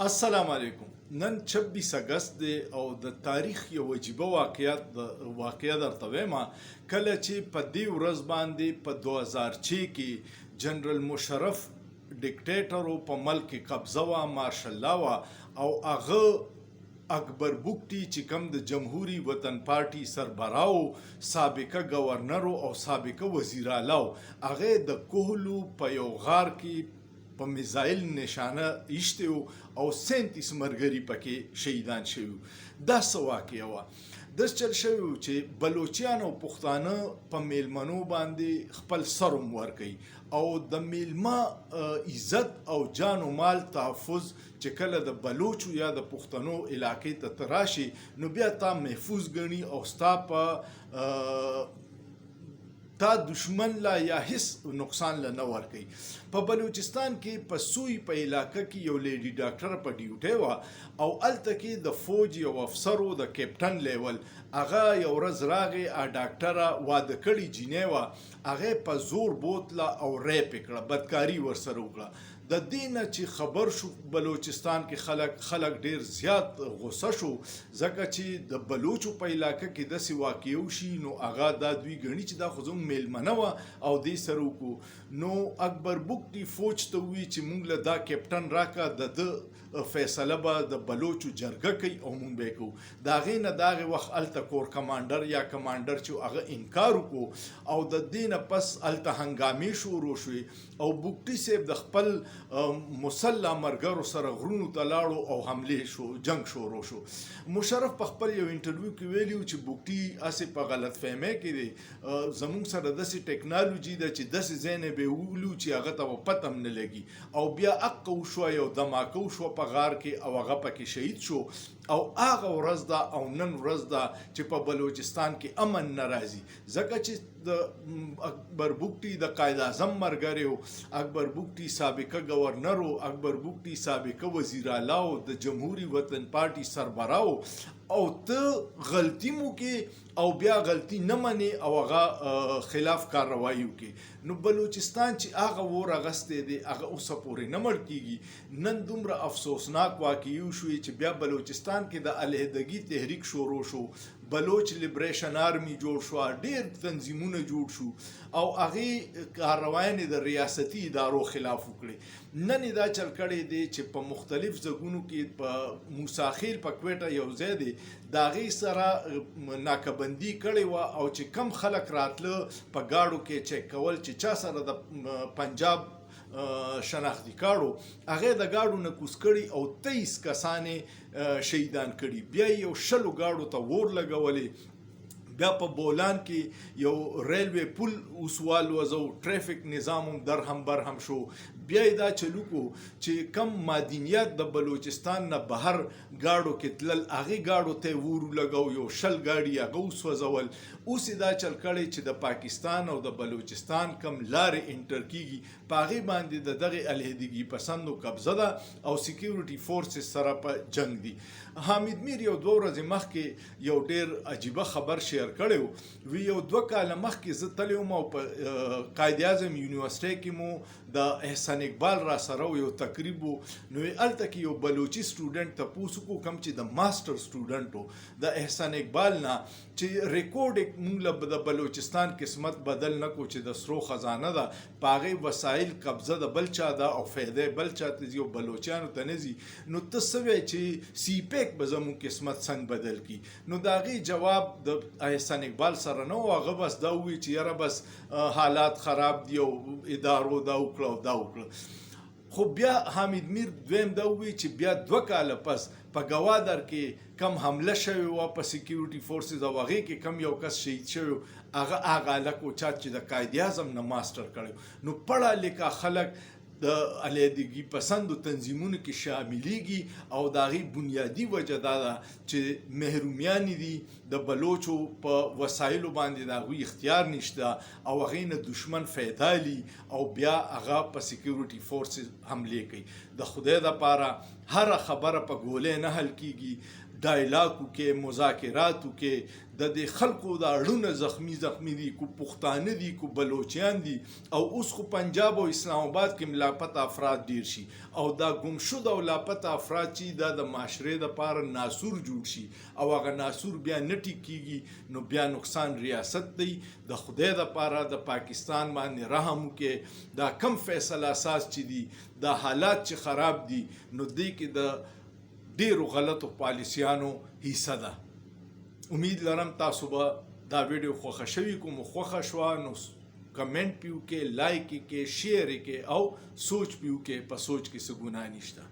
السلام علیکم. نن 26 اگست دی او د تاریخ یو عجیبه واقعه درته وایم. کله چې په دې ورځ باندې په 2006 کې جنرال مشرف ډیکټیټر په ملک کې قبضه وا، مارشل لا وا، او هغه اکبر بوکټي چې کوم د جمهوری وطن پارټي سربراو، سابقه گورنر او سابقه وزیر اعلی، هغه د کوهلو په یو غار کې په میزایل نشانه ایشته او 37 مرګري پکې شهیدان شوي. دا څه واقعه وه؟ داس چل شوي و چې بلوچیان او پښتانه په میلمنو باندې خپل سر ورکوي او د میلمه عزت او جان و مال تحفظ چې کله د بلوچو یا د پښتنو علاقې ته تراشي نو بیا تا محفوظ ګڼي او ستا په تا دشمن لا یا هیڅ نقصان لا نه ورکوي. په بلوچستان کې په سوی په علاقه کې یو لیډي ډاکټر په ډیوټي وه او هلته کې د فوج یو افسر و د کیپټن لیول، هغه یو ورځ راغی ډاکټره واده کړې جینۍ وه، هغه په زور بوتله او ریپ یې کړه، بدکاري ورسره وکړه. د دې نه چې خبر شو بلوچستان کې خلک ډیر زیات غوسه شو، ځکه چې د بلوچو په علاقه کې داسې واقع وشي نو هغه دا دوی ګڼي چې دا خو زموږ میلمنه وه او دې سره وکړو. نو اکبر بوکټي فوج ته ووایي چې موږ له دا کیپټن راکړه، د ده فیصله به د بلوچو جرګه کوي او موږ به یې کوو. د هغې نه د هغې وخت هلته کور کمانډر یا کمانډر چې هغه انکار وکړو او د دې نه پس هلته هنګامې شروع شوې او بوکټي صاحب د خپل مسلح مرګرو سره غرونو ته لاړو او حملې شو، جنگ شروع شو. مشرف په خپل یو انټرویو کې ویلي چې بوکټي هسې په غلط فهمۍ کې دی، زموږ سره داسې ټیکنالوجي ده چې داسې ځای نه به وولو چې هغه ته به پته هم نه لګي. او بیا حقه وشوه، یو دماکه وشوه په غار کې او هغه پکې شهید شو. او هغه ورځ ده او نن ورځ ده چې په بلوچستان کې امن نه راځي، ځکه چې د اکبر بوکټي د قائد اعظم مرګری و، اکبر بوکټي سابقه گورنر و، اکبر بوکټي سابقه وزیر اعلی و، د جمهوری وطن پارټي سربراو، او ته غلطي مو کې او بیا غلطي نه منې او هغه خلاف کارروایي وکړي. نو بلوچستان چې هغه اور اغستی دی هغه اوسه پورې نه مړ کېږي. نن دومره افسوسناک واقعې وشوې چې بیا بلوچستان کې د علیحدګي تحریک شروع شو، بلوچ لیبریشن آرمی جوړ شو، ډیر تنظیمونه جوړ شو او هغې کارروایانې د ریاستي ادارو خلاف وکړي. نن یې دا چل کړی دی چې په مختلف ځایونو کې په موساخیل په کویټه یو ځای دی، د هغې سره ناکهبندي کړې وه او چې کم خلک راتله په ګاډو کې چک کول چې چا سره د پنجاب شناختی کارو، هغه د گاډو نه کوز کړي او 23 کسانې شهیدان کړي. بیا یو 100 گاډو ته اور لګولې. بیا په بولان کې یو ریلوی پل اوسوال وزو، ټریفک نظام هم درهم برهم شو. بیا یې دا چلو کو چې کم مادینیات د بلوچستان نه بهر گاډو کې تلل، هغې گاډو ته اور لګو، یو 100 گاډي هغه وسوځول. اوس یې دا چل کړی چې د پاکستان او د بلوچستان کم لارې انټر کیږي، په هغې باندې د دغې علیحدګي پسندو قبضه ده او سیکیورټي فورسز سره په جنگ دي. حامد میر یو 2 ورځې مخکې یو ډیر عجیبه خبر شیر کړی وی، یو 2 کاله مخکې زه تللی وم او په قائد اعظم یونیورسټۍ کې مو د احسان اقبال را سره یو تقریب و. نو هلته کې یو بلوچي سټوډنټ تپوس وکړو، کوم چې د ماسټر سټوډنټ و د احسان اقبال نه، چې ریکورډ موږ د بلوچستان قسمت بدل نه کو چې د سرو خزانه ده، په هغې وسایل قبضه د بل چا ده او فایده بل چا ته ځي او بلوچیانو ته نه ځي. نو ته څه وایې چې سی پیک به زموږ قسمت څنګه بدل کی؟ نو د هغې جواب د احسان اقبال سره نه و، هغه بس دا ووایي چې یاره بس حالات خراب دي او ادارو دا وکړه او دا وکړه. خو بیا حامد میر دویم دا ووایي چې بیا 2 کاله پس په ګوادر کې کم حمله شوې وه په سیکیورټي فورسز او هغې کې کم یو کس شهید شوی و، هغه هلک و چا چې د قائد اعظم نه ماسټر کړی. نو پړه لیکه خلک د علیحدګي پسندو تنظیمونو کې شاملیږي او د هغې بنیادي وجه دا ده چې محرومیانې دي، د بلوچو په وسایلو باندې د هغوی اختیار نشته او هغې نه دشمن فایده لی او بیا هغه په سیکیورټي فورسز حملې کوي. د خدای دپاره هره خبره په ګولۍ نه حل کیږي. ډایلاګ وکړې مذاکرات وکړې د دې خلکو دا اړونه زخمی دي کو پښتانه دي کو بلوچیان دي او اوس خو پنجاب او اسلام آباد کې لاپته افراد ډیر شي او دا ګمشده او لاپته افراد چې دا د معاشرې دپاره ناسور جوړ شي او هغه ناسور بیا نه ټیکېږي نو بیا نقصان ریاست دی د خدای دپاره د پاکستان باندې رحم وکړي دا کم فیصله اساس چې دي دا حالات چې خراب دي نو دی کې د ډیرو غلطو پالیسیانو حصه ده امید لرم تاسو به دا ویډیو خوښه شوي کوم خوښه شوه نو کمنټ پیو کې لایک کې شیر کې او سوچ پیو کې په سوچ کې څه ګناه نشته